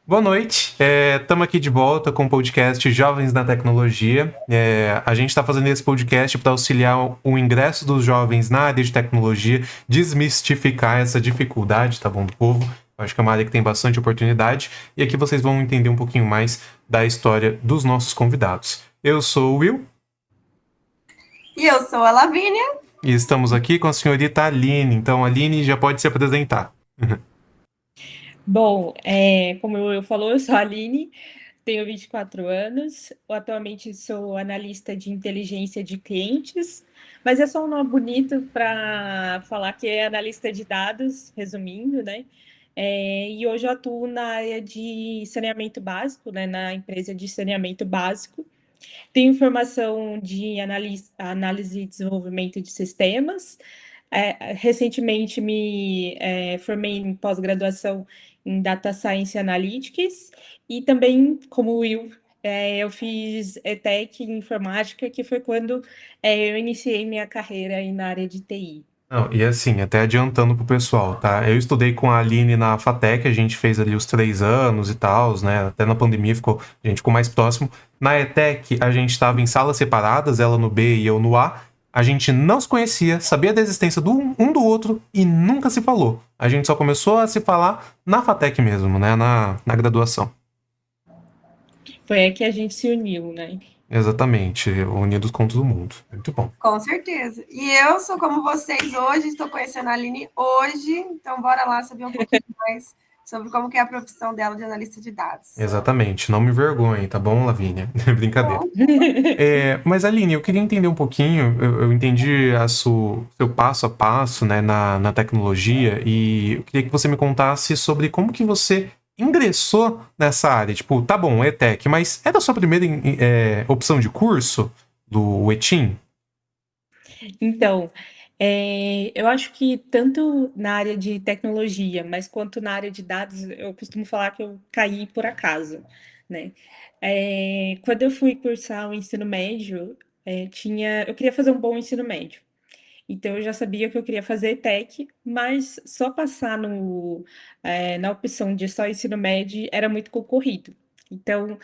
Boa noite, estamos aqui de volta com o podcast Jovens na Tecnologia. A gente está fazendo esse podcast para auxiliar o ingresso dos jovens na área de tecnologia, desmistificar essa dificuldade, tá bom, do povo. Eu acho que é uma área que tem bastante oportunidade e aqui vocês vão entender um pouquinho mais da história dos nossos convidados. Eu sou o Will. E eu sou a Lavínia. E estamos aqui com a senhorita Aline. Então, Aline já pode se apresentar. Bom, como eu falou, eu sou a Aline, tenho 24 anos, atualmente sou analista de inteligência de clientes, mas é só um nome bonito para falar que é analista de dados, resumindo, né? E hoje eu atuo na área de saneamento básico, né, na empresa de saneamento básico. Tenho formação de análise e desenvolvimento de sistemas. Recentemente me formei em pós-graduação em Data Science Analytics e também, como o Will, eu fiz ETEC em Informática, que foi quando eu iniciei minha carreira aí na área de TI. Não, e assim, até adiantando pro pessoal, tá? Eu estudei com a Aline na FATEC, a gente fez ali os 3 anos e tal, né? Até na pandemia a gente ficou mais próximo. Na ETEC, a gente estava em salas separadas, ela no B e eu no A. A gente não se conhecia, sabia da existência do um do outro e nunca se falou. A gente só começou a se falar na FATEC mesmo, né? Na graduação. Foi aí que a gente se uniu, né? Exatamente, unidos contra o mundo. Muito bom. Com certeza. E eu sou como vocês hoje, estou conhecendo a Aline hoje, então bora lá saber um pouquinho mais sobre como que é a profissão dela de analista de dados. Exatamente, não me envergonhe, tá bom, Lavínia? Brincadeira. Bom, Mas, Aline, eu queria entender um pouquinho, eu entendi seu passo a passo, né, na tecnologia, e eu queria que você me contasse sobre como que você ingressou nessa área. Tipo, tá bom, ETEC, mas era a sua primeira opção de curso do ETIM? Então, eu acho que tanto na área de tecnologia, mas quanto na área de dados, eu costumo falar que eu caí por acaso, né? Quando eu fui cursar o ensino médio, eu queria fazer um bom ensino médio. Então, eu já sabia que eu queria fazer tech, mas só passar na opção de só ensino médio era muito concorrido. Então,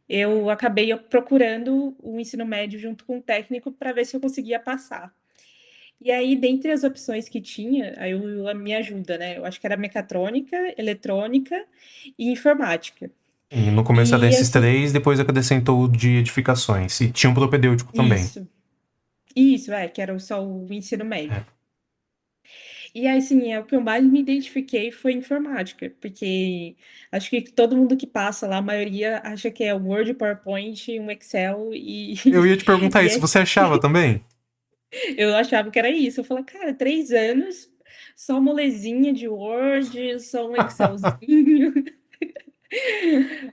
eu acabei procurando o ensino médio junto com o técnico para ver se eu conseguia passar. E aí, dentre as opções que tinha, aí a minha ajuda, né? Eu acho que era mecatrônica, eletrônica e informática. E no começo era E esses assim, três, depois acrescentou o de edificações. E tinha um propedêutico também. isso, isso, que era só o ensino médio. É. E aí, assim, o que eu mais me identifiquei foi informática, porque acho que todo mundo que passa lá, a maioria acha que é Word, PowerPoint, um Excel e, Eu ia te perguntar e isso, você achava também? eu achava que era isso. Eu falei, cara, 3 anos, só molezinha de Word, só um Excelzinho.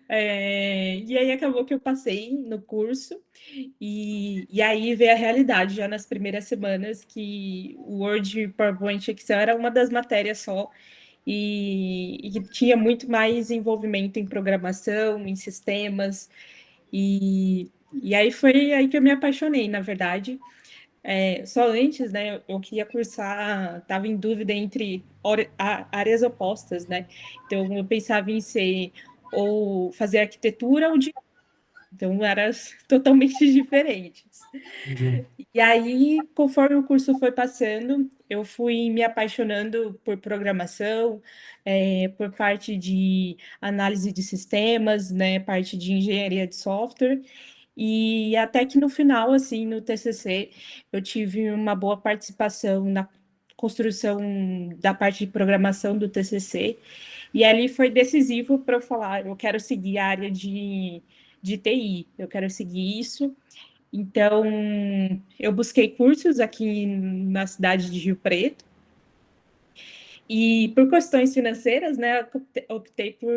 E aí acabou que eu passei no curso, e aí veio a realidade já nas primeiras semanas que o Word, PowerPoint, Excel era uma das matérias só, e que tinha muito mais envolvimento em programação, em sistemas, e aí foi aí que eu me apaixonei, na verdade. Só antes, né, eu queria cursar, estava em dúvida entre áreas opostas, né? Então eu pensava em ser ou fazer arquitetura ou direito. Então eram totalmente diferentes. Entendi. E aí, conforme o curso foi passando, eu fui me apaixonando por programação, por parte de análise de sistemas, né, parte de engenharia de software. E até que no final, assim, no TCC, eu tive uma boa participação na construção da parte de programação do TCC. E ali foi decisivo para eu falar, eu quero seguir a área de TI, eu quero seguir isso. Então, eu busquei cursos aqui na cidade de Rio Preto. E por questões financeiras, né, eu optei por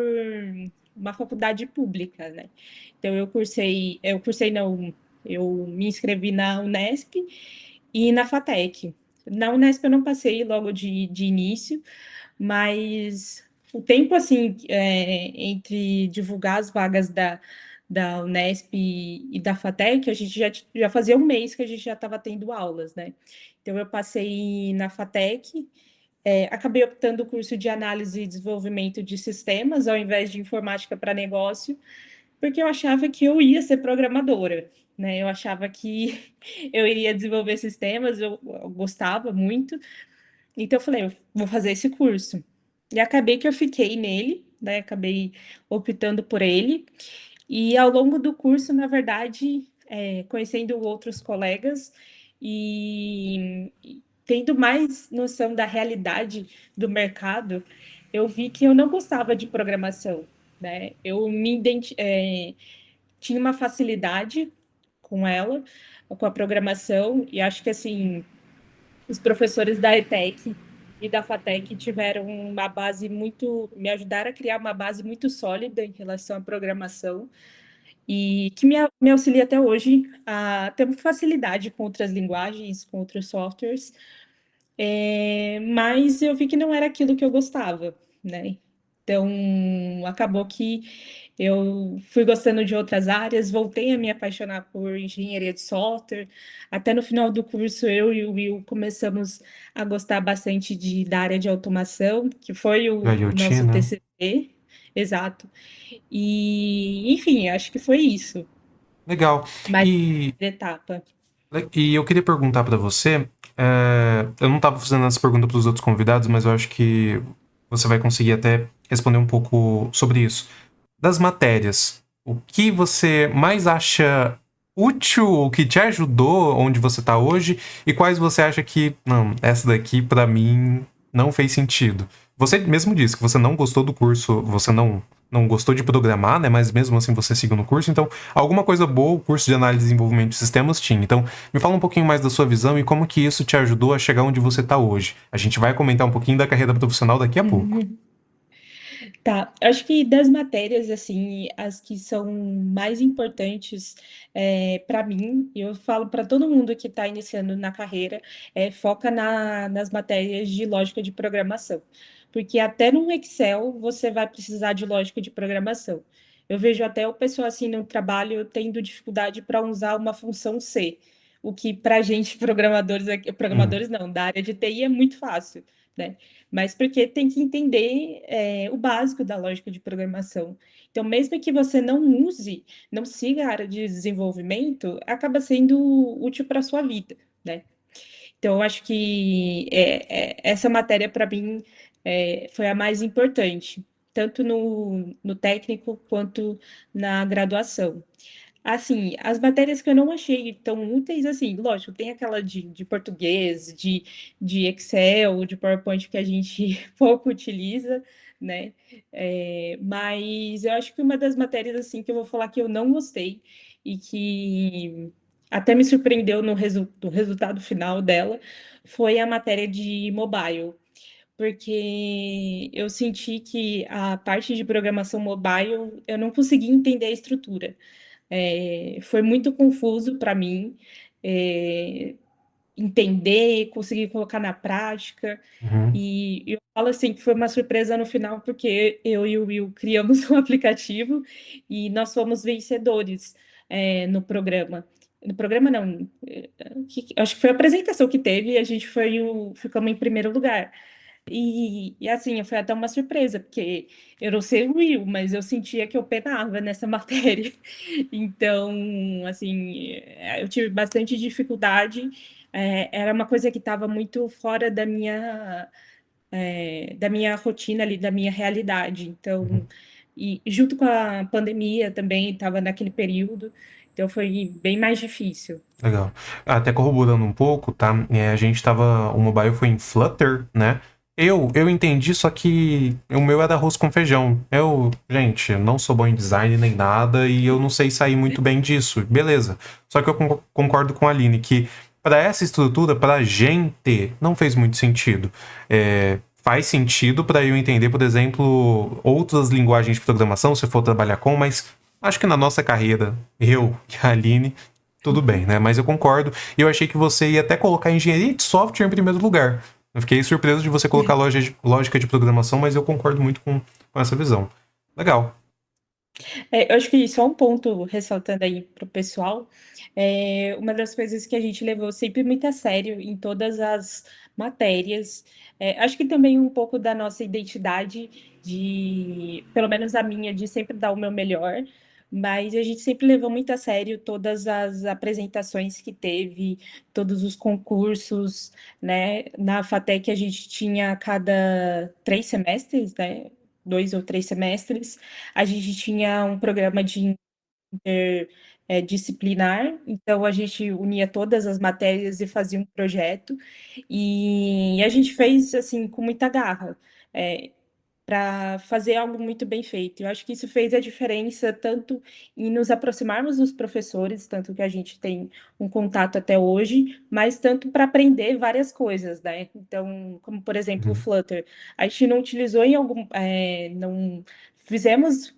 uma faculdade pública, né? Então eu cursei não, eu me inscrevi na Unesp e na FATEC. Na Unesp eu não passei logo de início, mas o tempo, assim, entre divulgar as vagas da Unesp e da FATEC, a gente já fazia um mês que a gente já estava tendo aulas, né? Então eu passei na FATEC, acabei optando o curso de análise e desenvolvimento de sistemas, ao invés de informática para negócio, porque eu achava que eu ia ser programadora, né? Eu achava que eu iria desenvolver sistemas, eu gostava muito, então eu falei, eu vou fazer esse curso. E acabei que eu fiquei nele, né? Acabei optando por ele. E ao longo do curso, na verdade, conhecendo outros colegas e tendo mais noção da realidade do mercado, eu vi que eu não gostava de programação, né? Tinha uma facilidade com ela, com a programação, e acho que assim os professores da ETEC e da FATEC tiveram uma base muito, me ajudaram a criar uma base muito sólida em relação à programação e que me auxilia até hoje a ter facilidade com outras linguagens, com outros softwares, mas eu vi que não era aquilo que eu gostava, né? Então, acabou que eu fui gostando de outras áreas, voltei a me apaixonar por engenharia de software. Até no final do curso, eu e o Will começamos a gostar bastante da área de automação, que foi Do o IoT, nosso né? TCC, exato. E, enfim, acho que foi isso, Legal. mais E, uma etapa. e eu queria perguntar pra você, eu não tava fazendo essa pergunta pros outros convidados, mas eu acho que você vai conseguir até responder um pouco sobre isso. Das matérias, o que você mais acha útil, o que te ajudou onde você tá hoje, e quais você acha que, não, essa daqui pra mim não fez sentido? Você mesmo disse que você não gostou do curso, você não gostou de programar, né? Mas mesmo assim você seguiu no curso, então alguma coisa boa o curso de análise e desenvolvimento de sistemas tinha. Então, me fala um pouquinho mais da sua visão e como que isso te ajudou a chegar onde você tá hoje. A gente vai comentar um pouquinho da carreira profissional daqui a pouco. Tá, acho que das matérias, assim, as que são mais importantes para mim, e eu falo para todo mundo que está iniciando na carreira, foca nas matérias de lógica de programação, porque até no Excel você vai precisar de lógica de programação. Eu vejo até o pessoal assim no trabalho tendo dificuldade para usar uma função C, o que para a gente Hum, programadores não, da área de TI é muito fácil, né? Mas porque tem que entender o básico da lógica de programação. Então, mesmo que você não use, não siga a área de desenvolvimento, acaba sendo útil para a sua vida, né? Então, eu acho que essa matéria, para mim, foi a mais importante, tanto no técnico quanto na graduação. Assim, as matérias que eu não achei tão úteis, assim, lógico, tem aquela de português, de Excel, de PowerPoint que a gente pouco utiliza, né? Mas eu acho que uma das matérias, assim, que eu vou falar que eu não gostei e que até me surpreendeu no resultado final dela foi a matéria de mobile, porque eu senti que a parte de programação mobile eu não consegui entender a estrutura. Foi muito confuso para mim entender, conseguir colocar na prática. uhum, E eu falo assim que foi uma surpresa no final, porque eu e o Will criamos um aplicativo e nós fomos vencedores no programa. No programa não, acho que foi a apresentação que teve e a gente ficamos em primeiro lugar. E assim, foi até uma surpresa, porque eu não sei o Will, mas eu sentia que eu penava nessa matéria. Então, assim, eu tive bastante dificuldade. Era uma coisa que estava muito fora da minha rotina ali, da minha realidade. uhum. Então, e junto com a pandemia também, estava naquele período, então foi bem mais difícil. Legal. Até corroborando um pouco, tá? A gente tava. O mobile foi em Flutter, né? Eu entendi, só que o meu era arroz com feijão. Gente, eu não sou bom em design nem nada e eu não sei sair muito bem disso. Beleza. Só que eu concordo com a Aline que para essa estrutura, pra gente, não fez muito sentido. Faz sentido para eu entender, por exemplo, outras linguagens de programação, se eu for trabalhar com, mas acho que na nossa carreira, eu e a Aline, tudo bem, né? Mas eu concordo. E eu achei que você ia até colocar engenharia de software em primeiro lugar. Eu fiquei surpreso de você colocar lógica de programação, mas eu concordo muito com essa visão. Legal. Eu acho que só um ponto ressaltando aí para o pessoal, uma das coisas que a gente levou sempre muito a sério em todas as matérias, acho que também um pouco da nossa identidade de, pelo menos a minha, de sempre dar o meu melhor, mas a gente sempre levou muito a sério todas as apresentações que teve, todos os concursos, né? Na FATEC a gente tinha a cada 3 semestres, né? 2 ou 3 semestres, a gente tinha um programa de disciplinar, então a gente unia todas as matérias e fazia um projeto, e a gente fez assim com muita garra. Para fazer algo muito bem feito. Eu acho que isso fez a diferença tanto em nos aproximarmos dos professores, tanto que a gente tem um contato até hoje, mas tanto para aprender várias coisas, né? Então, como por exemplo o Uhum. Flutter, a gente não utilizou em algum, não fizemos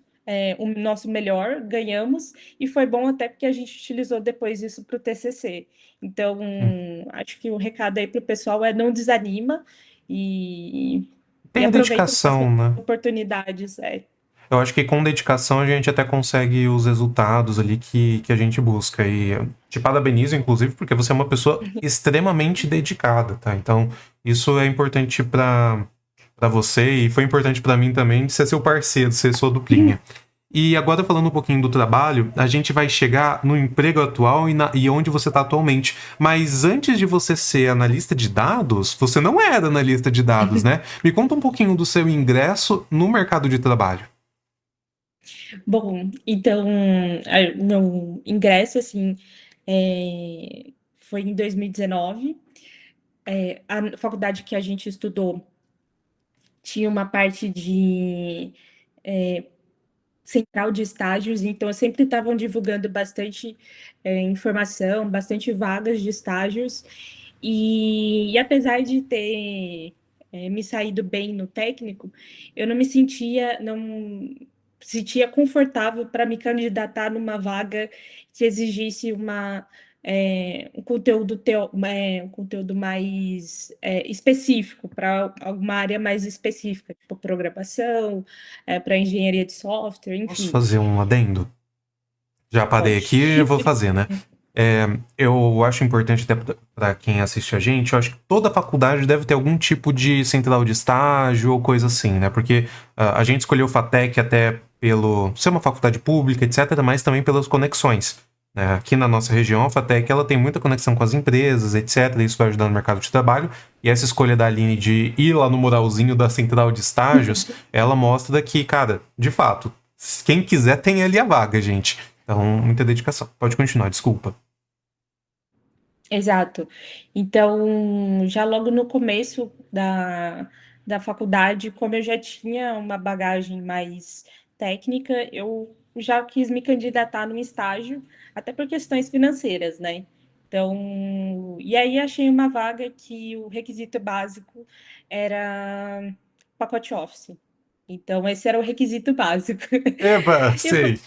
o nosso melhor, ganhamos e foi bom até porque a gente utilizou depois isso para o TCC. Então, acho que o recado aí para o pessoal é não desanima e Tem aproveita as dedicação, né? oportunidades. Eu acho que com dedicação a gente até consegue os resultados ali que a gente busca. E te parabenizo, inclusive, porque você é uma pessoa extremamente dedicada, tá? Então, isso é importante para você e foi importante para mim também de ser seu parceiro, ser sua duplinha. E agora falando um pouquinho do trabalho, a gente vai chegar no emprego atual e onde você está atualmente. Mas antes de você ser analista de dados, você não era analista de dados, né? Me conta um pouquinho do seu ingresso no mercado de trabalho. Bom, então, o meu ingresso, assim, foi em 2019. A faculdade que a gente estudou tinha uma parte de central de estágios, então sempre estavam divulgando bastante informação, bastante vagas de estágios, e apesar de ter me saído bem no técnico, eu não me sentia, não sentia confortável para me candidatar numa vaga que exigisse um conteúdo mais específico, para alguma área mais específica, tipo programação, para engenharia de software, Posso enfim. fazer um adendo? Já parei Pode. aqui e vou fazer, né? Eu acho importante até para quem assiste a gente, eu acho que toda faculdade deve ter algum tipo de central de estágio ou coisa assim, né? Porque a gente escolheu o FATEC até pelo ser uma faculdade pública, etc., mas também pelas conexões. Né? Aqui na nossa região, a FATEC ela tem muita conexão com as empresas, etc., isso vai ajudar no mercado de trabalho. E essa escolha da Aline de ir lá no muralzinho da central de estágios, ela mostra que, cara, de fato, quem quiser tem ali a vaga, gente. Então, muita dedicação. Pode continuar, desculpa. Exato. Então, já logo no começo da faculdade, como eu já tinha uma bagagem mais técnica, eu já quis me candidatar no estágio, até por questões financeiras, né? Então, e aí achei uma vaga que o requisito básico era pacote Office. Então, esse era o requisito básico. Eba, Eu sei.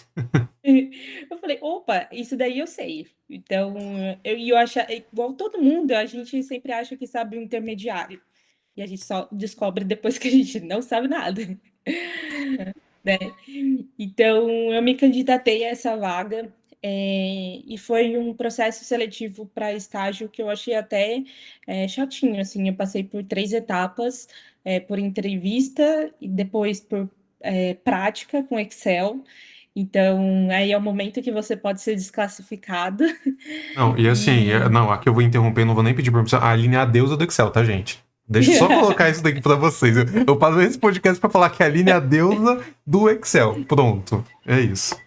eu falei, opa, isso daí eu sei. Então, eu acho, igual todo mundo, a gente sempre acha que sabe o intermediário. E a gente só descobre depois que a gente não sabe nada, né? Então, eu me candidatei a essa vaga, e foi um processo seletivo para estágio que eu achei até chatinho, assim, eu passei por 3 etapas, por entrevista e depois por prática com Excel, então aí é o momento que você pode ser desclassificado, Não, e assim, e não, aqui eu vou interromper, não vou nem pedir permissão. A Aline é a deusa do Excel, tá, gente? Deixa eu só colocar isso daqui pra vocês. Eu passo esse podcast pra falar que a Aline é a deusa do Excel. Pronto, é isso.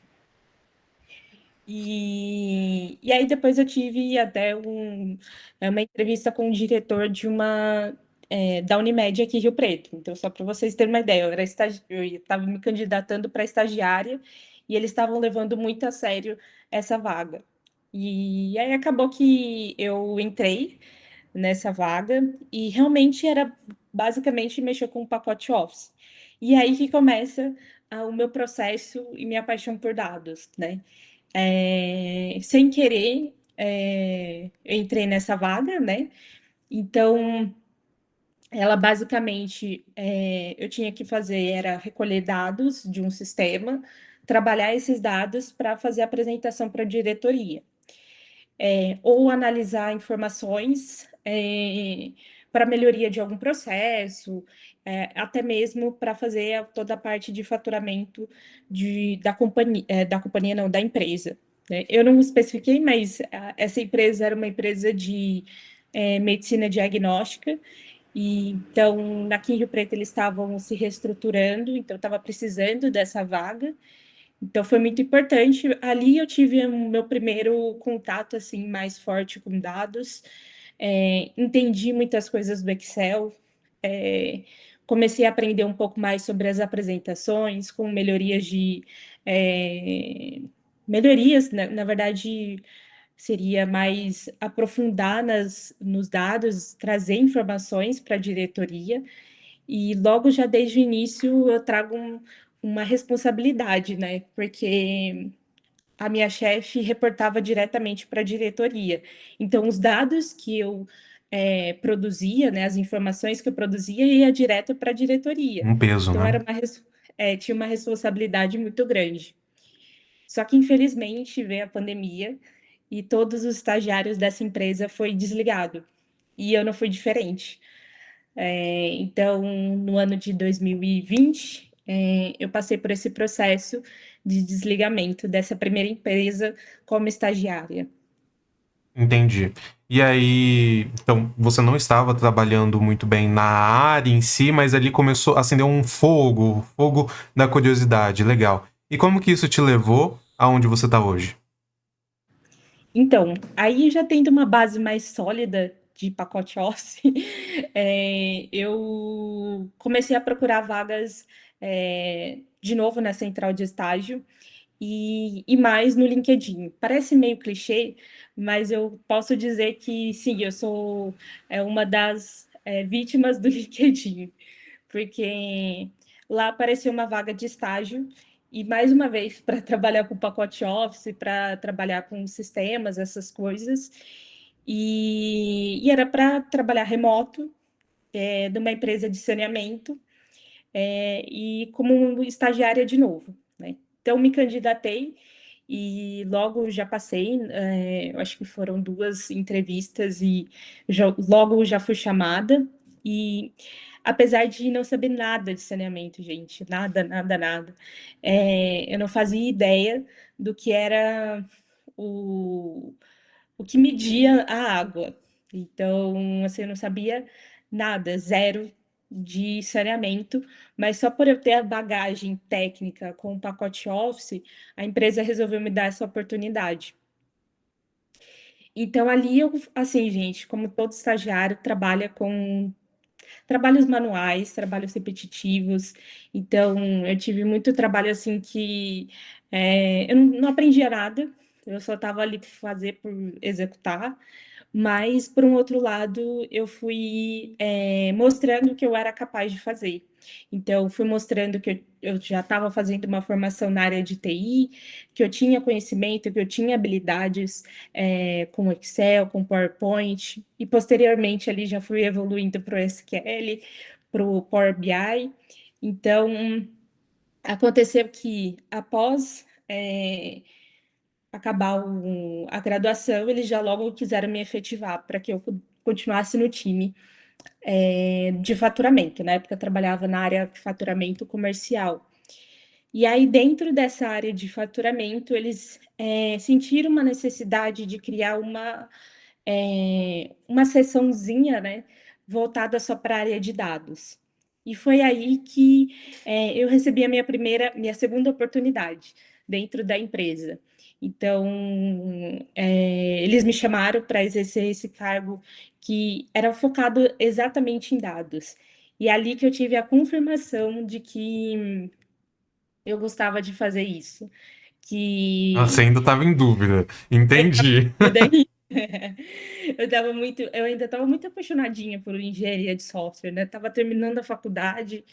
E aí depois eu tive até uma entrevista com o diretor da Unimed aqui em Rio Preto. Então, só para vocês terem uma ideia, eu estava me candidatando para estagiária e eles estavam levando muito a sério essa vaga. E aí acabou que eu entrei nessa vaga e realmente era basicamente mexer com o pacote Office. E aí que começa o meu processo e minha paixão por dados, né? Sem querer, eu entrei nessa vaga, né? Então, ela basicamente, eu tinha que fazer era recolher dados de um sistema, trabalhar esses dados para fazer a apresentação para a diretoria, ou analisar informações para melhoria de algum processo, até mesmo para fazer toda a parte de faturamento da companhia não, da empresa, né? Eu não especifiquei, mas essa empresa era uma empresa de medicina diagnóstica, e então, aqui em Rio Preto, eles estavam se reestruturando, então estava precisando dessa vaga. Então, foi muito importante. Ali eu tive o meu primeiro contato, assim, mais forte com dados. Entendi muitas coisas do Excel. é, Comecei a aprender um pouco mais sobre as apresentações, com melhorias melhorias, na verdade, seria mais aprofundar nos dados, trazer informações para a diretoria, e logo já desde o início eu trago uma responsabilidade, né? Porque a minha chefe reportava diretamente para a diretoria. Então, os dados que eu produzia, né, as informações que eu produzia, ia direto para a diretoria. Um peso, Então, né? tinha uma responsabilidade muito grande. Só que, infelizmente, veio a pandemia e todos os estagiários dessa empresa foi desligado. E eu não fui diferente. Então, no ano de 2020, eu passei por esse processo de desligamento dessa primeira empresa como estagiária. Entendi. E aí, então, você não estava trabalhando muito bem na área em si, mas ali começou a acender um fogo, fogo da curiosidade, legal. E como que isso te levou aonde você está hoje? Então, aí já tendo uma base mais sólida de pacote Office, eu comecei a procurar vagas de novo na central de estágio e mais no LinkedIn. Parece meio clichê, mas eu posso dizer que sim, eu sou uma das vítimas do LinkedIn, porque lá apareceu uma vaga de estágio e mais uma vez para trabalhar com pacote Office, para trabalhar com sistemas, essas coisas. E era para trabalhar remoto, de uma empresa de saneamento, e como estagiária de novo, né? Então, me candidatei e logo já passei, eu acho que foram 2 entrevistas e logo já fui chamada. E apesar de não saber nada de saneamento, gente, nada, nada, nada, eu não fazia ideia do que era o, o que media a água. Então, assim, eu não sabia nada, zero de saneamento, mas só por eu ter a bagagem técnica com o pacote Office, a empresa resolveu me dar essa oportunidade. Então, ali eu, assim, gente, como todo estagiário, trabalha com trabalhos manuais, trabalhos repetitivos. Então, eu tive muito trabalho assim que eu não aprendia nada, eu só estava ali para fazer por executar. Mas, por um outro lado, eu fui mostrando que eu era capaz de fazer. Então, fui mostrando que eu já estava fazendo uma formação na área de TI, que eu tinha conhecimento, que eu tinha habilidades com Excel, com PowerPoint, e posteriormente ali já fui evoluindo para o SQL, para o Power BI. Então, aconteceu que após acabar a graduação, eles já logo quiseram me efetivar para que eu continuasse no time de faturamento. Na época, eu trabalhava na área de faturamento comercial. E aí, dentro dessa área de faturamento, eles sentiram uma necessidade de criar uma seçãozinha, né, voltada só para a área de dados. E foi aí que eu recebi a minha segunda oportunidade dentro da empresa. Então, eles me chamaram para exercer esse cargo que era focado exatamente em dados. E é ali que eu tive a confirmação de que eu gostava de fazer isso, Ah, você que ainda estava em dúvida. Entendi. eu ainda estava muito apaixonadinha por engenharia de software, né? Estava terminando a faculdade,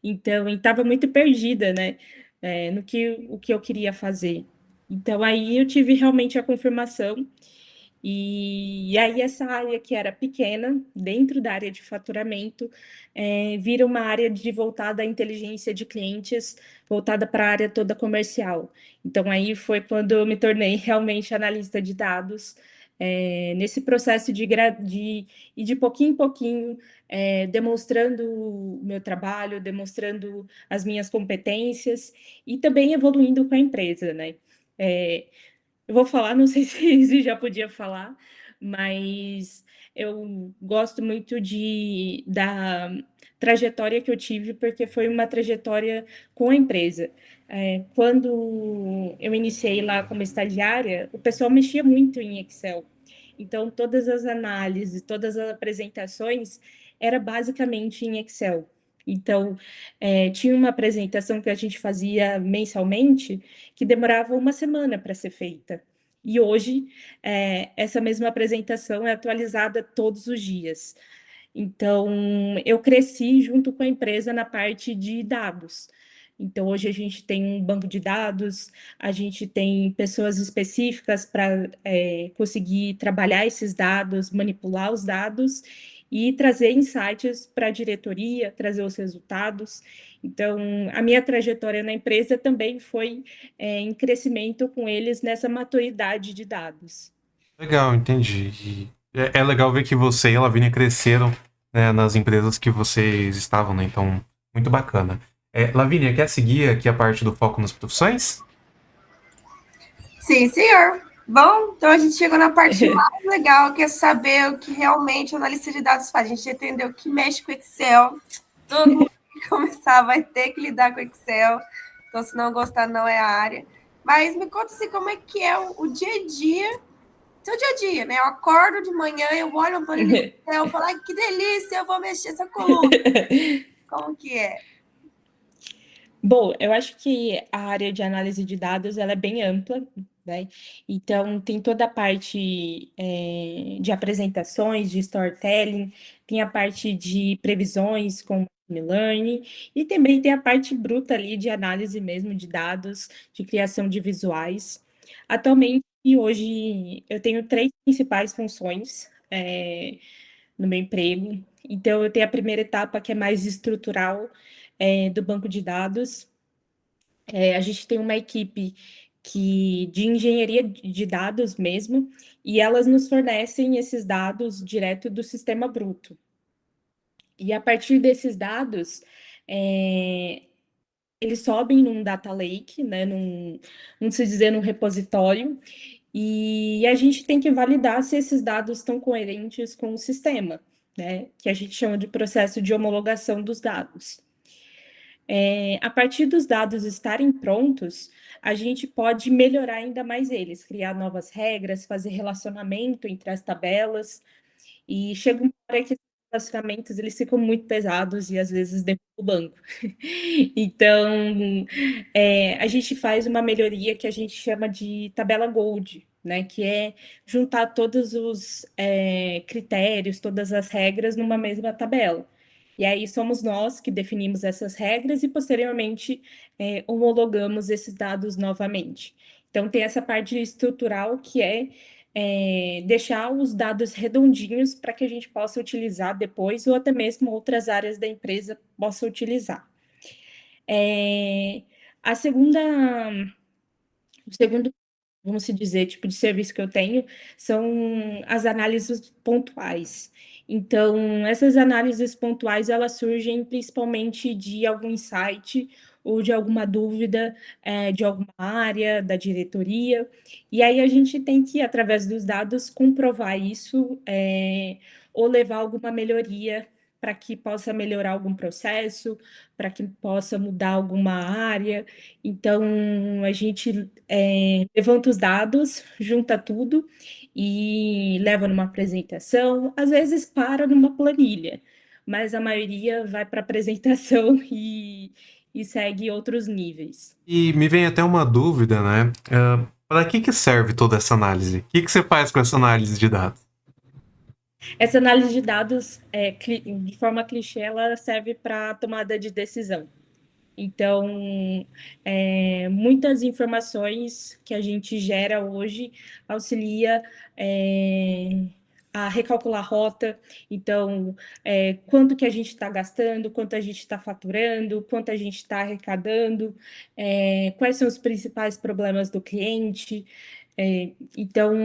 então estava muito perdida, né? No que o que eu queria fazer. Então aí eu tive realmente a confirmação E aí essa área que era pequena, dentro da área de faturamento, vira uma área voltada à inteligência de clientes, voltada para a área toda comercial. Então aí foi quando eu me tornei realmente analista de dados, nesse processo e de pouquinho em pouquinho, demonstrando o meu trabalho, demonstrando as minhas competências e também evoluindo com a empresa, né? É, eu vou falar, não sei se já podia falar, mas eu gosto muito da trajetória que eu tive, porque foi uma trajetória com a empresa. Quando eu iniciei lá como estagiária, o pessoal mexia muito em Excel. Então, todas as análises, todas as apresentações, era basicamente em Excel. Então, tinha uma apresentação que a gente fazia mensalmente, que demorava uma semana para ser feita. E hoje, essa mesma apresentação é atualizada todos os dias. Então, eu cresci junto com a empresa na parte de dados. Então, hoje a gente tem um banco de dados, a gente tem pessoas específicas para conseguir trabalhar esses dados, manipular os dados e trazer insights para a diretoria, trazer os resultados. Então, a minha trajetória na empresa também foi em crescimento com eles nessa maturidade de dados. Legal, entendi. E é legal ver que você e a Lavínia cresceram, né, nas empresas que vocês estavam, né? Então, muito bacana. Lavínia, quer seguir aqui a parte do foco nas profissões? Sim, senhor. Bom, então a gente chegou na parte mais legal, que é saber o que realmente o analista de dados faz. A gente entendeu que mexe com Excel. Todo mundo que começar vai ter que lidar com Excel. Então, se não gostar, não é a área. Mas me conta assim, como é que é o dia a dia, seu dia a dia, né? Eu acordo de manhã, eu olho a planilha do Excel, eu falo, ai, que delícia, eu vou mexer essa coluna. Como que é? Bom, eu acho que a área de análise de dados ela é bem ampla, né? Então, tem toda a parte de apresentações, de storytelling, tem a parte de previsões com machine learning, e também tem a parte bruta ali de análise mesmo de dados, de criação de visuais. Atualmente, hoje, eu tenho três principais funções no meu emprego. Então, eu tenho a primeira etapa, que é mais estrutural, do banco de dados. A gente tem uma equipe de engenharia de dados mesmo, e elas nos fornecem esses dados direto do sistema bruto. E a partir desses dados, eles sobem num data lake, né, vamos dizer, num repositório, e a gente tem que validar se esses dados estão coerentes com o sistema, né, que a gente chama de processo de homologação dos dados. A partir dos dados estarem prontos, a gente pode melhorar ainda mais eles, criar novas regras, fazer relacionamento entre as tabelas, e chega uma hora que esses relacionamentos eles ficam muito pesados e às vezes derrubam o banco. Então, a gente faz uma melhoria que a gente chama de tabela Gold, né? Que é juntar todos os critérios, todas as regras numa mesma tabela. E aí somos nós que definimos essas regras e posteriormente homologamos esses dados novamente. Então tem essa parte estrutural que deixar os dados redondinhos para que a gente possa utilizar depois ou até mesmo outras áreas da empresa possam utilizar. A segunda, o segundo, vamos dizer, tipo de serviço que eu tenho são as análises pontuais. Então, essas análises pontuais, elas surgem principalmente de algum insight ou de alguma dúvida de alguma área da diretoria, e aí a gente tem que, através dos dados, comprovar isso ou levar alguma melhoria para que possa melhorar algum processo, para que possa mudar alguma área. Então, a gente levanta os dados, junta tudo e leva numa apresentação, às vezes para numa planilha, mas a maioria vai para apresentação e segue outros níveis. E me vem até uma dúvida, né? Para que serve toda essa análise? O que você faz com essa análise de dados? Essa análise de dados, de forma clichê, ela serve para tomada de decisão. Então, muitas informações que a gente gera hoje auxilia a recalcular a rota. Então, quanto que a gente está gastando, quanto a gente está faturando, quanto a gente está arrecadando, quais são os principais problemas do cliente. Então,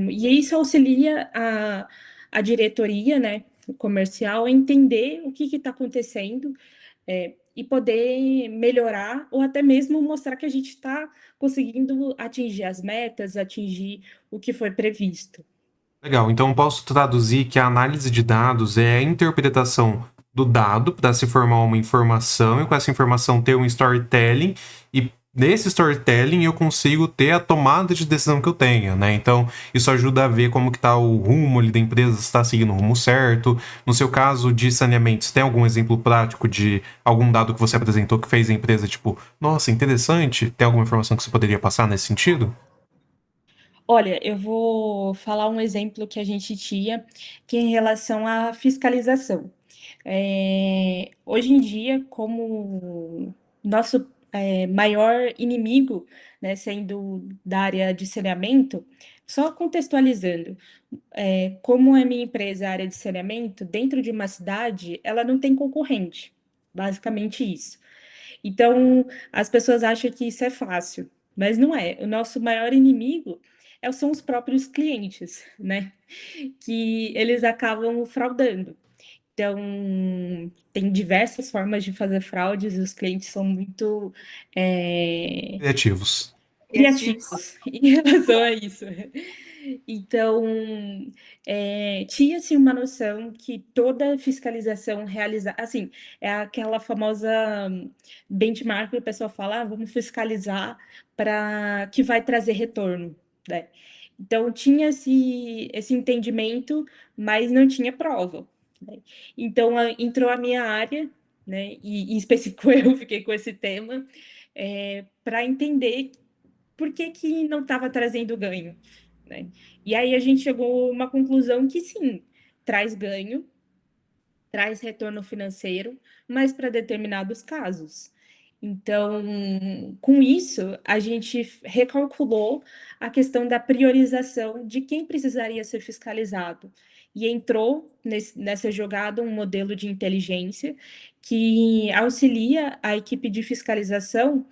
e isso auxilia a diretoria, né, comercial, a entender o que está acontecendo, e poder melhorar ou até mesmo mostrar que a gente está conseguindo atingir as metas, atingir o que foi previsto. Legal, então eu posso traduzir que a análise de dados é a interpretação do dado para se formar uma informação e com essa informação ter um storytelling e nesse storytelling eu consigo ter a tomada de decisão que eu tenha, né? Então isso ajuda a ver como que tá o rumo ali da empresa, se está seguindo o rumo certo. No seu caso de saneamentos, tem algum exemplo prático de algum dado que você apresentou que fez a empresa tipo, nossa, interessante? Tem alguma informação que você poderia passar nesse sentido? Olha, eu vou falar um exemplo que a gente tinha, que é em relação à fiscalização. Hoje em dia, como nosso maior inimigo, né, sendo da área de saneamento, só contextualizando, como é minha empresa, a área de saneamento, dentro de uma cidade, ela não tem concorrente, basicamente isso. Então, as pessoas acham que isso é fácil, mas não é. O nosso maior inimigo são os próprios clientes, né? Que eles acabam fraudando. Então, tem diversas formas de fazer fraudes e os clientes são muito Criativos. Criativos. criativos em relação a isso. Então, tinha-se uma noção que toda fiscalização realizada, assim, é aquela famosa benchmark que o pessoal fala, vamos fiscalizar para que vai trazer retorno, né? Então, tinha esse entendimento, mas não tinha prova, né? Então, entrou a minha área, né, e em específico eu fiquei com esse tema, para entender por que que não estava trazendo ganho, né? E aí a gente chegou a uma conclusão que sim, traz ganho, traz retorno financeiro, mas para determinados casos. Então, com isso, a gente recalculou a questão da priorização de quem precisaria ser fiscalizado. E entrou nessa jogada um modelo de inteligência que auxilia a equipe de fiscalização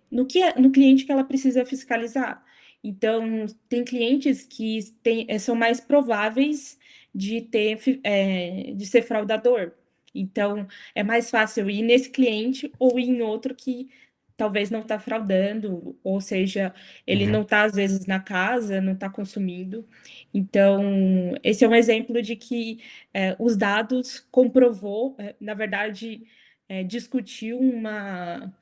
no cliente que ela precisa fiscalizar. Então, tem clientes que são mais prováveis de ser fraudador. Então, é mais fácil ir nesse cliente ou ir em outro que talvez não está fraudando, ou seja, ele Entendi. não está, às vezes, na casa, não está consumindo. Então, esse é um exemplo de que os dados comprovou, na verdade, discutiu uma.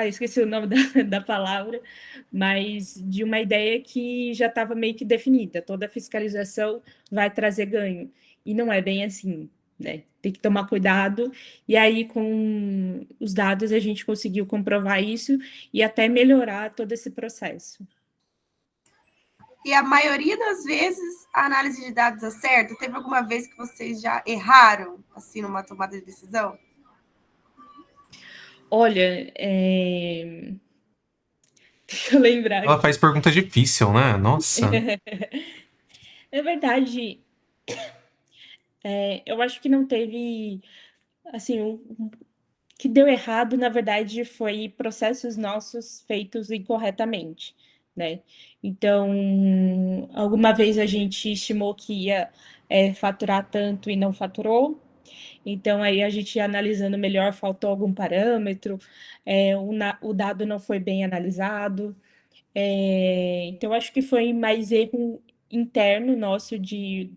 Esqueci o nome da palavra, mas de uma ideia que já estava meio que definida. Toda fiscalização vai trazer ganho. E não é bem assim, né? Tem que tomar cuidado. E aí, com os dados, a gente conseguiu comprovar isso e até melhorar todo esse processo. E a maioria das vezes a análise de dados acerta? Teve alguma vez que vocês já erraram assim numa tomada de decisão? Olha, deixa eu lembrar Ela aqui. faz pergunta difícil, né? Nossa. Na verdade, eu acho que não teve, assim, que deu errado, na verdade, foi processos nossos feitos incorretamente, né? Então, alguma vez a gente estimou que ia faturar tanto e não faturou. Então, aí a gente analisando melhor, faltou algum parâmetro, o dado não foi bem analisado. Então, acho que foi mais erro interno nosso de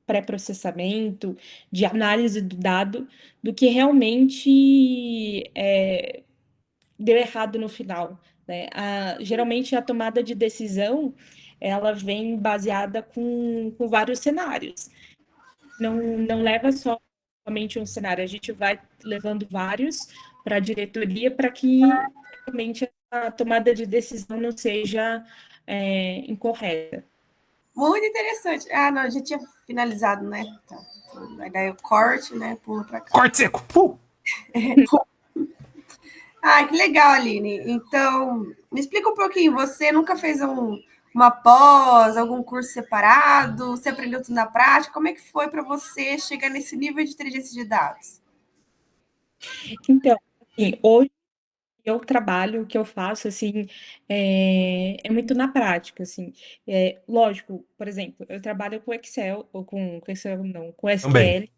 pré-processamento, de análise do dado, do que realmente deu errado no final, né? Geralmente a tomada de decisão ela vem baseada com vários cenários. Não leva somente um cenário, a gente vai levando vários para a diretoria para que realmente a tomada de decisão não seja incorreta. Muito interessante. Ah, não, já tinha finalizado, né? Então, vai dar o corte, né? Pulo para cá. Corte seco! Ah, que legal, Aline. Então, me explica um pouquinho. Você nunca fez uma pós, algum curso separado? Você aprendeu tudo na prática? Como é que foi para você chegar nesse nível de inteligência de dados? Então, assim, hoje eu trabalho, o que eu faço, assim, é muito na prática, assim. Lógico, por exemplo, eu trabalho com Excel, ou com Excel não, com Também.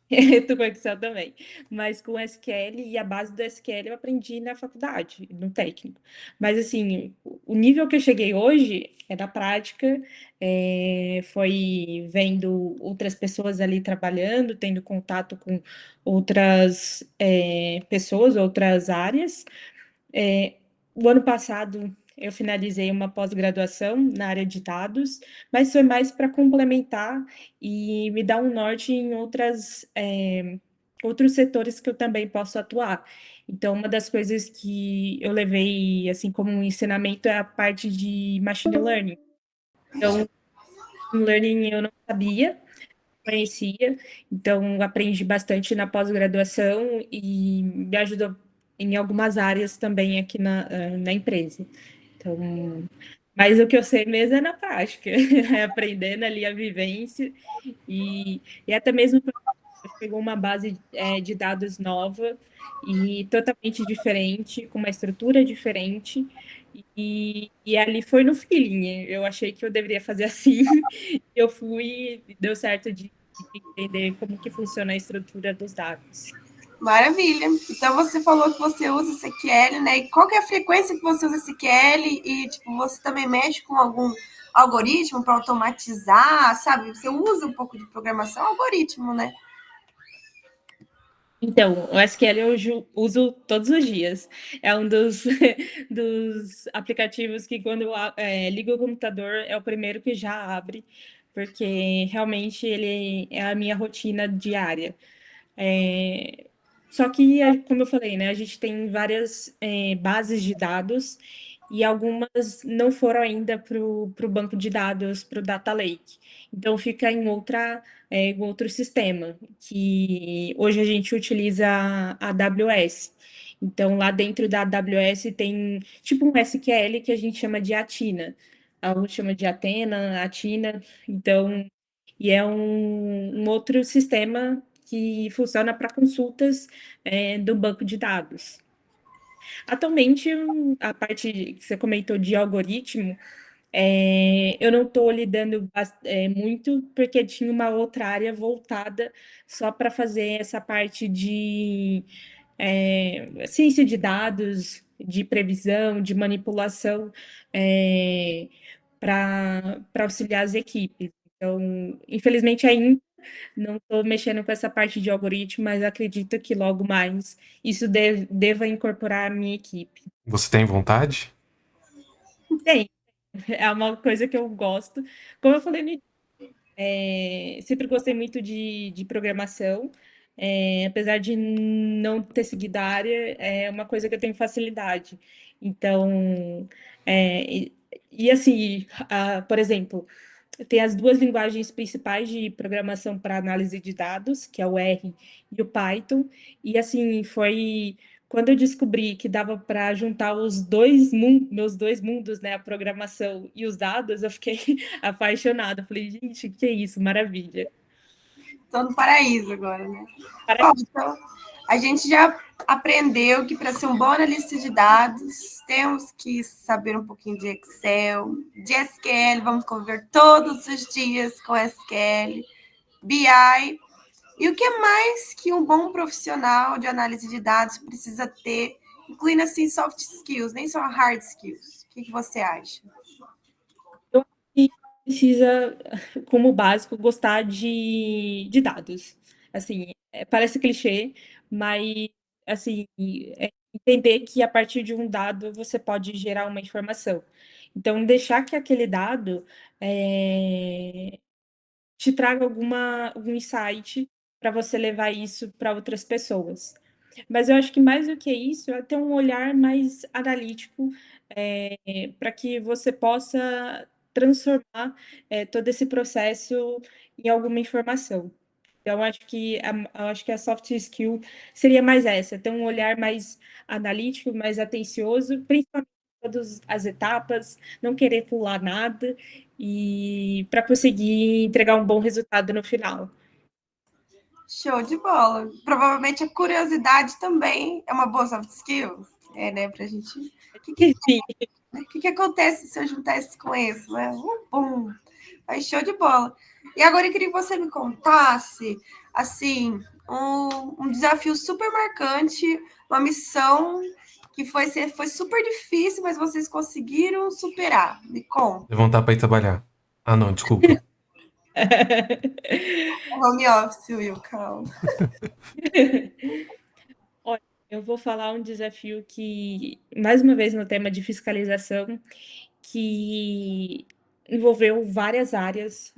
SQL, tô com Excel também, mas com SQL e a base do SQL eu aprendi na faculdade, no técnico. Mas, assim, o nível que eu cheguei hoje é da prática, foi vendo outras pessoas ali trabalhando, tendo contato com outras pessoas, outras áreas, o ano passado eu finalizei uma pós-graduação na área de dados, mas foi mais para complementar e me dar um norte em outros setores que eu também posso atuar. Então, uma das coisas que eu levei assim como um ensinamento é a parte de machine learning. Então, machine learning eu não sabia, conhecia, então aprendi bastante na pós-graduação e me ajudou em algumas áreas também aqui na empresa. Então, mas o que eu sei mesmo é na prática, é aprendendo ali a vivência e até mesmo pegou uma base de dados nova e totalmente diferente, com uma estrutura diferente, e ali foi no feeling. Eu achei que eu deveria fazer assim, eu fui, deu certo de entender como que funciona a estrutura dos dados. Maravilha. Então você falou que você usa SQL, né? E qual que é a frequência que você usa SQL? E tipo, você também mexe com algum algoritmo para automatizar, sabe? Você usa um pouco de programação, algoritmo, né? Então, o SQL eu uso todos os dias. É um dos, dos aplicativos que, quando eu ligo o computador, é o primeiro que já abre, porque realmente ele é a minha rotina diária. É, Só que, como eu falei, né, a gente tem várias bases de dados e algumas não foram ainda para o banco de dados, para o Data Lake. Então, fica em outro sistema, que hoje a gente utiliza a AWS. Então, lá dentro da AWS tem tipo um SQL que a gente chama de Atina. Alguns chama de Athena, Atina. Então, e é um outro sistema que funciona para consultas do banco de dados. Atualmente, a parte que você comentou de algoritmo, eu não estou lidando muito, porque tinha uma outra área voltada só para fazer essa parte de ciência de dados, de previsão, de manipulação, para auxiliar as equipes. Então, infelizmente, ainda não estou mexendo com essa parte de algoritmo, mas acredito que logo mais isso deva incorporar a minha equipe. Você tem vontade? Tem, é uma coisa que eu gosto. Como eu falei no sempre gostei muito de programação, apesar de não ter seguido a área, é uma coisa que eu tenho facilidade. Então, assim, por exemplo, tem as duas linguagens principais de programação para análise de dados, que é o R e o Python, e assim, foi quando eu descobri que dava para juntar meus dois mundos, né, a programação e os dados, eu fiquei apaixonada. Falei, gente, que é isso, maravilha. Estou no paraíso agora, né? Para Bom, então, a gente já aprendeu que para ser um bom analista de dados, temos que saber um pouquinho de Excel, de SQL, vamos conviver todos os dias com SQL, BI. E o que mais que um bom profissional de análise de dados precisa ter, incluindo assim soft skills, nem só hard skills? O que você acha? eu acho que precisa, como básico, gostar de dados. Assim, parece clichê, mas assim, entender que a partir de um dado você pode gerar uma informação. Então, deixar que aquele dado te traga algum insight para você levar isso para outras pessoas. Mas eu acho que mais do que isso, é ter um olhar mais analítico, para que você possa transformar todo esse processo em alguma informação. Então, acho que a soft skill seria mais essa, ter um olhar mais analítico, mais atencioso, principalmente em todas as etapas, não querer pular nada e para conseguir entregar um bom resultado no final. Show de bola. Provavelmente a curiosidade também é uma boa soft skill. Né? Pra gente. O que acontece se eu juntar isso com isso? Né? Bum. Aí, show de bola. E agora eu queria que você me contasse, assim, um desafio super marcante, uma missão que foi super difícil, mas vocês conseguiram superar. Me conta. Levantar para ir trabalhar. Ah, não, desculpa. Home office, Will, calma. Olha, eu vou falar um desafio que, mais uma vez no tema de fiscalização, que envolveu várias áreas,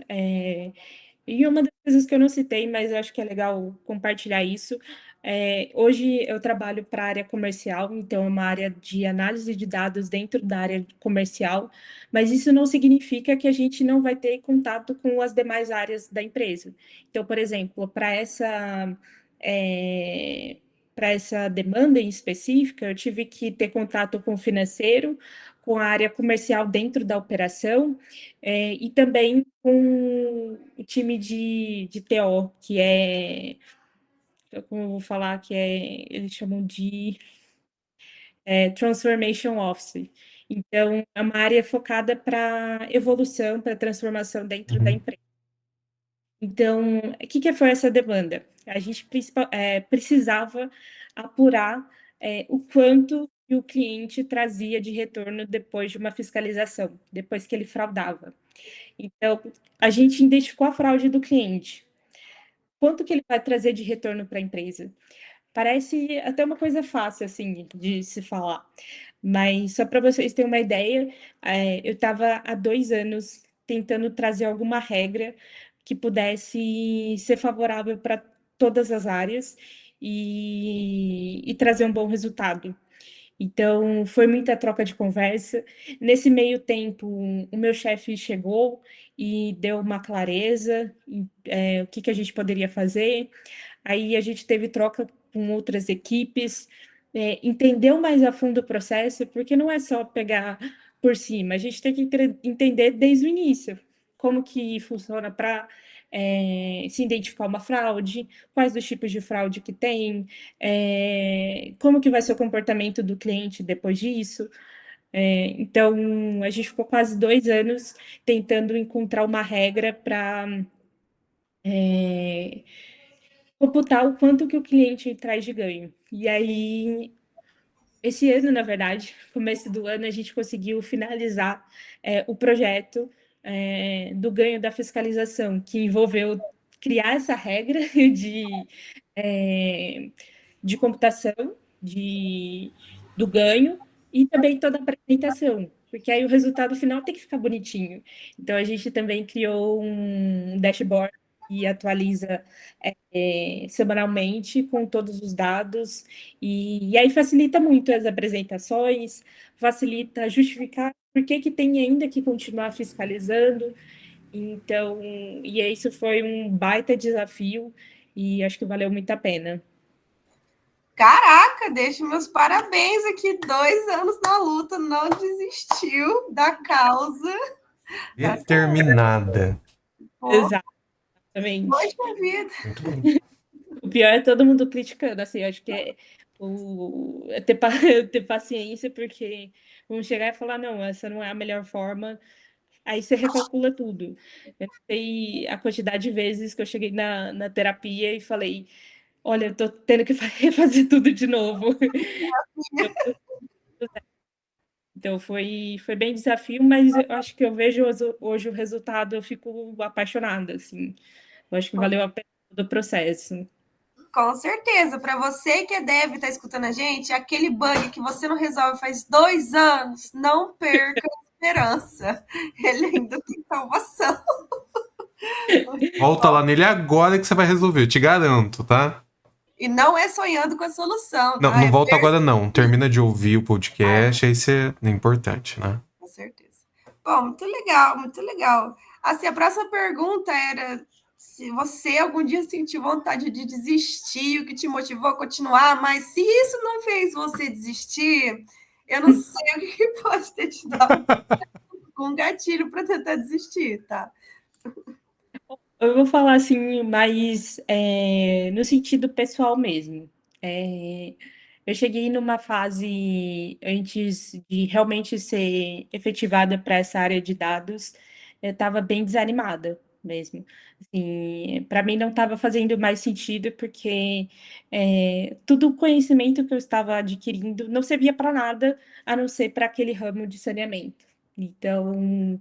e uma das coisas que eu não citei, mas eu acho que é legal compartilhar isso, hoje eu trabalho para a área comercial, então é uma área de análise de dados dentro da área comercial, mas isso não significa que a gente não vai ter contato com as demais áreas da empresa. Então, por exemplo, para essa demanda em específica, eu tive que ter contato com o financeiro, com a área comercial dentro da operação, e também com o time de TO, que como eu vou falar, eles chamam de Transformation Office. Então, é uma área focada para evolução, para transformação dentro da empresa. Então, o que foi essa demanda? A gente precisava apurar o quanto que o cliente trazia de retorno depois de uma fiscalização, depois que ele fraudava. Então, a gente identificou a fraude do cliente. Quanto que ele vai trazer de retorno para a empresa? Parece até uma coisa fácil, assim, de se falar. Mas só para vocês terem uma ideia, eu estava há 2 anos tentando trazer alguma regra que pudesse ser favorável para todas as áreas e trazer um bom resultado. Então, foi muita troca de conversa. Nesse meio tempo, o meu chefe chegou e deu uma clareza em o que a gente poderia fazer. Aí a gente teve troca com outras equipes, entendeu mais a fundo o processo, porque não é só pegar por cima, a gente tem que entender desde o início como que funciona para se identificar uma fraude, quais os tipos de fraude que tem, como que vai ser o comportamento do cliente depois disso. Então, a gente ficou quase 2 anos tentando encontrar uma regra para computar o quanto que o cliente traz de ganho. E aí, esse ano, na verdade, começo do ano, a gente conseguiu finalizar o projeto do ganho da fiscalização, que envolveu criar essa regra de computação do ganho e também toda a apresentação, porque aí o resultado final tem que ficar bonitinho. Então, a gente também criou um dashboard e atualiza semanalmente com todos os dados, e aí facilita muito as apresentações, facilita justificar por que tem ainda que continuar fiscalizando. Então, isso foi um baita desafio e acho que valeu muito a pena. Caraca, deixo meus parabéns aqui, 2 anos na luta, não desistiu da causa. Determinada. Exatamente. Poxa vida. Muito bem. O pior é todo mundo criticando, assim, acho que ter paciência, porque vamos chegar e falar, não, essa não é a melhor forma, aí você recalcula tudo. Eu sei a quantidade de vezes que eu cheguei na terapia e falei, olha, eu tô tendo que refazer tudo de novo. Então foi bem desafio, mas eu acho que eu vejo hoje o resultado, eu fico apaixonada, assim. Eu acho que valeu a pena todo o processo. Com certeza. Para você que é dev e está escutando a gente, aquele bug que você não resolve faz 2 anos, não perca a esperança. Ele ainda tem salvação. Volta lá nele agora que você vai resolver, eu te garanto, tá? E não é sonhando com a solução, Não, tá? não volta agora não. Termina de ouvir o podcast, aí você... É importante, né? Com certeza. Bom, muito legal, muito legal. Assim, a próxima pergunta era se você algum dia sentiu vontade de desistir, o que te motivou a continuar, mas se isso não fez você desistir, eu não sei o que pode ter te dado um gatilho para tentar desistir, tá? Eu vou falar assim, mas no sentido pessoal mesmo. É, eu cheguei numa fase antes de realmente ser efetivada para essa área de dados, eu estava bem desanimada mesmo. Assim, para mim não estava fazendo mais sentido porque todo o conhecimento que eu estava adquirindo não servia para nada a não ser para aquele ramo de saneamento. Então,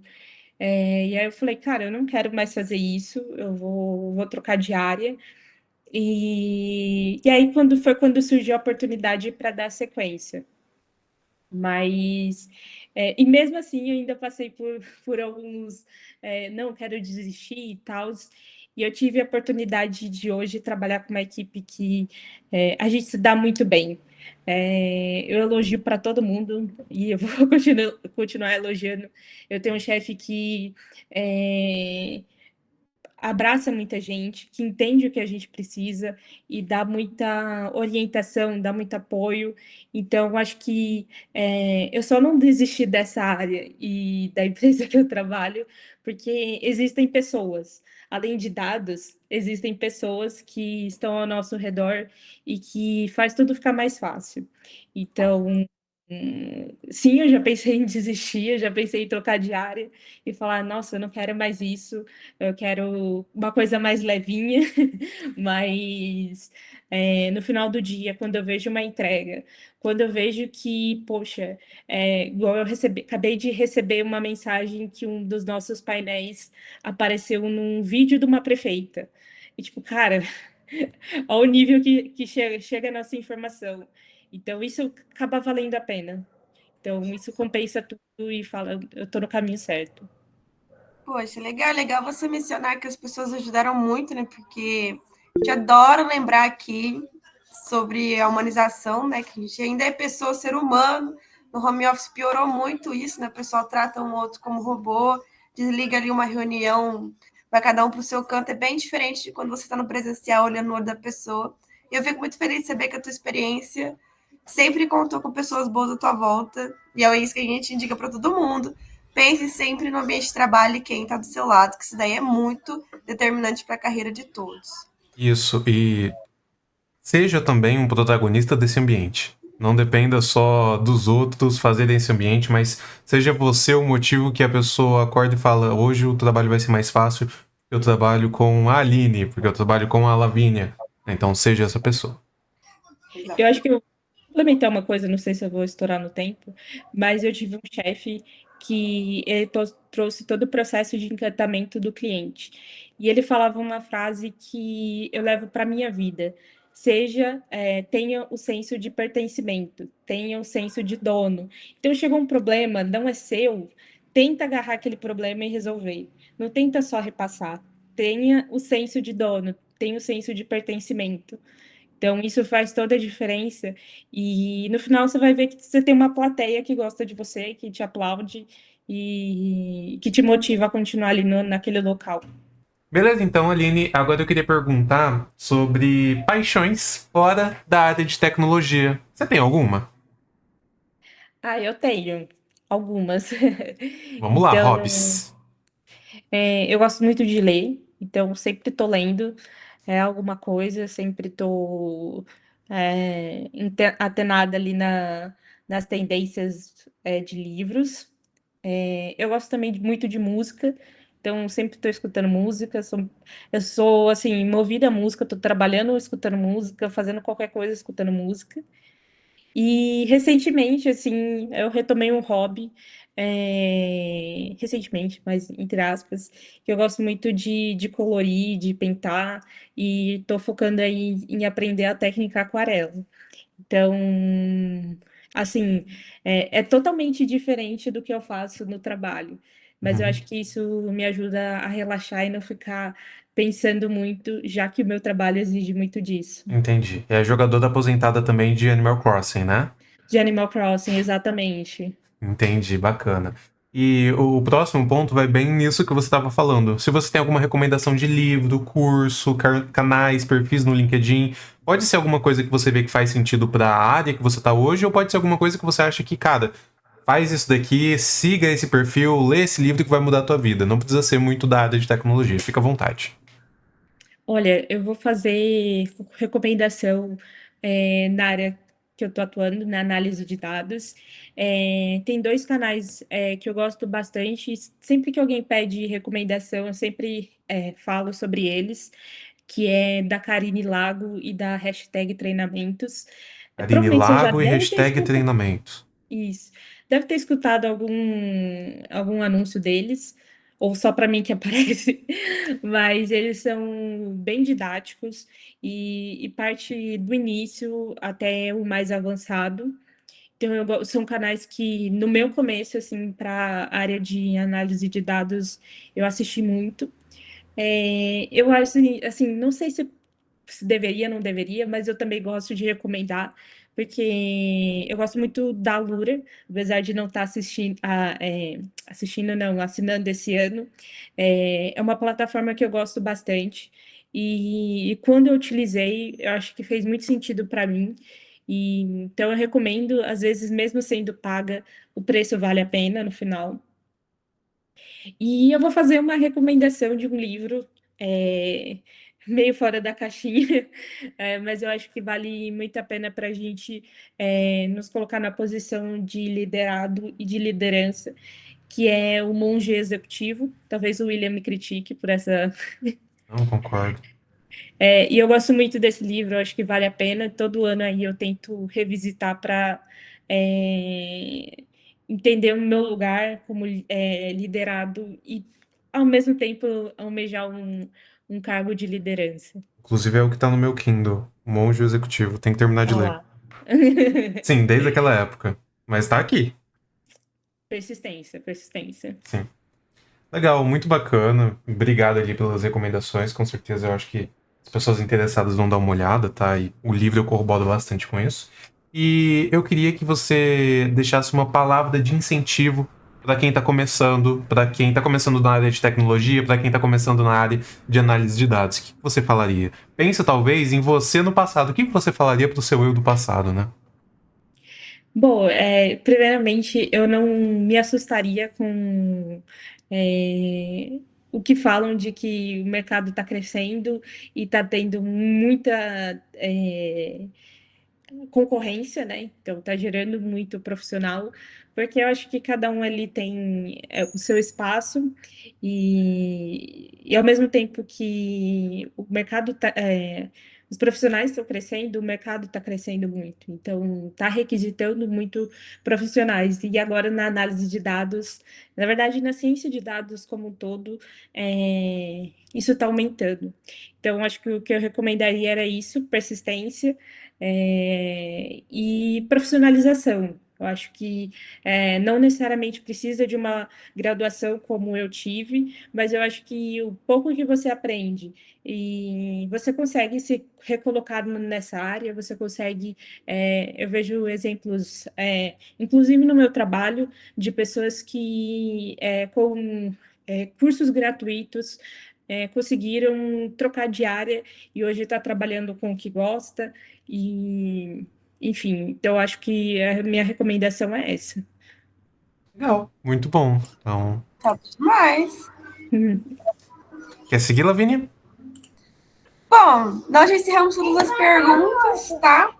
e aí eu falei, cara, eu não quero mais fazer isso, eu vou trocar de área. E aí quando surgiu a oportunidade para dar sequência. Mas, e mesmo assim, eu ainda passei por alguns, não quero desistir e tal. E eu tive a oportunidade de hoje trabalhar com uma equipe que a gente se dá muito bem. Eu elogio para todo mundo e eu vou continuar elogiando. Eu tenho um chefe que abraça muita gente, que entende o que a gente precisa e dá muita orientação, dá muito apoio. Então, acho que eu só não desisti dessa área e da empresa que eu trabalho, porque existem pessoas, além de dados, existem pessoas que estão ao nosso redor e que faz tudo ficar mais fácil. Então, sim, eu já pensei em desistir, eu já pensei em trocar de área e falar, nossa, eu não quero mais isso, eu quero uma coisa mais levinha, mas no final do dia, quando eu vejo uma entrega, quando eu vejo que, poxa, igual acabei de receber uma mensagem que um dos nossos painéis apareceu num vídeo de uma prefeita. E tipo, cara, ao nível que chega a nossa informação. Então, isso acaba valendo a pena. Então, isso compensa tudo e fala, eu estou no caminho certo. Poxa, legal, legal você mencionar que as pessoas ajudaram muito, né? Porque a gente adora lembrar aqui sobre a humanização, né? Que a gente ainda é pessoa, ser humano. No home office piorou muito isso, né? O pessoal trata um outro como robô, desliga ali uma reunião, vai cada um para o seu canto. É bem diferente de quando você está no presencial, olhando no olho da pessoa. E eu fico muito feliz de saber que a tua experiência sempre contou com pessoas boas à tua volta. E é isso que a gente indica para todo mundo. Pense sempre no ambiente de trabalho e quem está do seu lado, que isso daí é muito determinante para a carreira de todos. Isso, e seja também um protagonista desse ambiente. Não dependa só dos outros fazerem esse ambiente, mas seja você o motivo que a pessoa acorda e fala: hoje o trabalho vai ser mais fácil, eu trabalho com a Aline, porque eu trabalho com a Lavínia. Então seja essa pessoa. Eu acho que eu vou complementar uma coisa, não sei se eu vou estourar no tempo, mas eu tive um chefe que ele trouxe todo o processo de encantamento do cliente. E ele falava uma frase que eu levo para minha vida. Tenha o senso de pertencimento, tenha o senso de dono. Então, chegou um problema, não é seu, tenta agarrar aquele problema e resolver. Não tenta só repassar. Tenha o senso de dono, tenha o senso de pertencimento. Então, isso faz toda a diferença. E no final você vai ver que você tem uma plateia que gosta de você, que te aplaude e que te motiva a continuar ali naquele local. Beleza, então, Aline, agora eu queria perguntar sobre paixões fora da área de tecnologia. Você tem alguma? Ah, eu tenho algumas. Vamos lá, Então, hobbies. eu gosto muito de ler, então sempre estou lendo alguma coisa, sempre estou antenada ali nas tendências de livros. Eu gosto também muito de música, então sempre estou escutando música. Eu sou assim, movida a música, estou trabalhando escutando música, fazendo qualquer coisa escutando música. E recentemente, assim, eu retomei um hobby, recentemente, mas entre aspas, que eu gosto muito de colorir, de pintar, e estou focando aí em aprender a técnica aquarela. Então, assim, é totalmente diferente do que eu faço no trabalho, mas eu Uhum. acho que isso me ajuda a relaxar e não ficar pensando muito, já que o meu trabalho exige muito disso. Entendi. É jogadora aposentada também de Animal Crossing, né? De Animal Crossing, exatamente. Entendi, bacana. E o próximo ponto vai bem nisso que você estava falando. Se você tem alguma recomendação de livro, curso, canais, perfis no LinkedIn, pode ser alguma coisa que você vê que faz sentido para a área que você está hoje, ou pode ser alguma coisa que você acha que, cara, faz isso daqui, siga esse perfil, lê esse livro que vai mudar a tua vida. Não precisa ser muito da área de tecnologia, fica à vontade. Olha, eu vou fazer recomendação na área que eu estou atuando, na análise de dados. Tem dois canais que eu gosto bastante. Sempre que alguém pede recomendação, eu sempre falo sobre eles, que é da Karine Lago e da hashtag Treinamentos. Karine Provavelmente você já Lago e deve ter hashtag escutado treinamento. isso. Deve ter escutado algum anúncio deles, ou só para mim que aparece, mas eles são bem didáticos e parte do início até o mais avançado. Então, são canais que, no meu começo, assim, para a área de análise de dados, eu assisti muito. Eu acho, assim, não sei se deveria, não deveria, mas eu também gosto de recomendar, porque eu gosto muito da Lura, apesar de não estar assistindo, não, assinando esse ano. É uma plataforma que eu gosto bastante, e quando eu utilizei, eu acho que fez muito sentido para mim, e então eu recomendo, às vezes, mesmo sendo paga, o preço vale a pena no final. E eu vou fazer uma recomendação de um livro, é, meio fora da caixinha, mas eu acho que vale muito a pena para a gente nos colocar na posição de liderado e de liderança, que é O Monge Executivo. Talvez o William me critique por essa. Não concordo. E eu gosto muito desse livro, eu acho que vale a pena. Todo ano aí eu tento revisitar para entender o meu lugar como liderado e, ao mesmo tempo, almejar um cargo de liderança. Inclusive é o que tá no meu Kindle, Monge Executivo. Tem que terminar de ler. Olá. Sim, desde aquela época. Mas tá aqui. Persistência, persistência. Sim. Legal, muito bacana. Obrigado ali pelas recomendações. Com certeza eu acho que as pessoas interessadas vão dar uma olhada, tá? E o livro eu corroboro bastante com isso. E eu queria que você deixasse uma palavra de incentivo para quem tá começando na área de tecnologia, para quem tá começando na área de análise de dados. O que você falaria? Pensa talvez em você no passado. O que você falaria pro seu eu do passado, né? Bom, primeiramente, eu não me assustaria com o que falam de que o mercado está crescendo e está tendo muita concorrência, né? Então, está gerando muito profissional, porque eu acho que cada um ali tem o seu espaço e ao mesmo tempo que o mercado os profissionais estão crescendo, o mercado está crescendo muito, então está requisitando muito profissionais. E agora na análise de dados, na verdade, na ciência de dados como um todo, isso está aumentando. Então, acho que o que eu recomendaria era isso, persistência, e profissionalização. Eu acho que não necessariamente precisa de uma graduação como eu tive, mas eu acho que o pouco que você aprende e você consegue se recolocar nessa área, você consegue. Eu vejo exemplos, inclusive no meu trabalho, de pessoas que com cursos gratuitos conseguiram trocar de área e hoje está trabalhando com o que gosta. E, enfim, então eu acho que a minha recomendação é essa. Legal, muito bom. Então, Tá demais. quer seguir, Lavínia? Bom, nós já encerramos todas as perguntas, tá?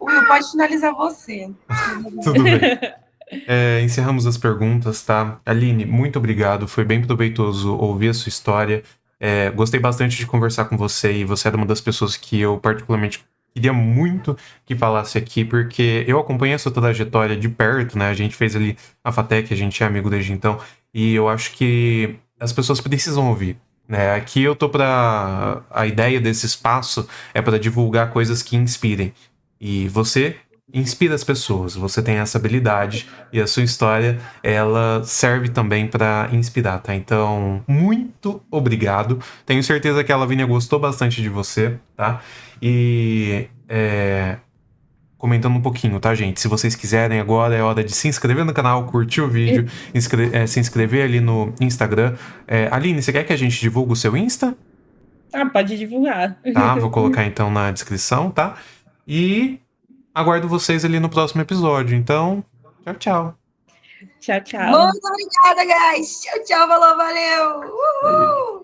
Will, pode finalizar você. Tudo bem. Encerramos as perguntas, tá? Aline, muito obrigado. Foi bem proveitoso ouvir a sua história. Gostei bastante de conversar com você e você era uma das pessoas que eu particularmente queria muito que falasse aqui, porque eu acompanhei a sua trajetória de perto, né? A gente fez ali a FATEC, a gente é amigo desde então, e eu acho que as pessoas precisam ouvir. Né? Aqui eu tô para a ideia desse espaço é para divulgar coisas que inspirem. E você inspira as pessoas, você tem essa habilidade e a sua história, ela serve também para inspirar, tá? Então, muito obrigado. Tenho certeza que a Lavínia gostou bastante de você, tá? E comentando um pouquinho, tá, gente? Se vocês quiserem, agora é hora de se inscrever no canal, curtir o vídeo, se inscrever ali no Instagram. Aline, você quer que a gente divulgue o seu Insta? Pode divulgar. Tá, vou colocar então na descrição, tá? E aguardo vocês ali no próximo episódio. Então, tchau, tchau. Tchau, tchau. Muito obrigada, guys. Tchau, tchau, falou, valeu. Uhul.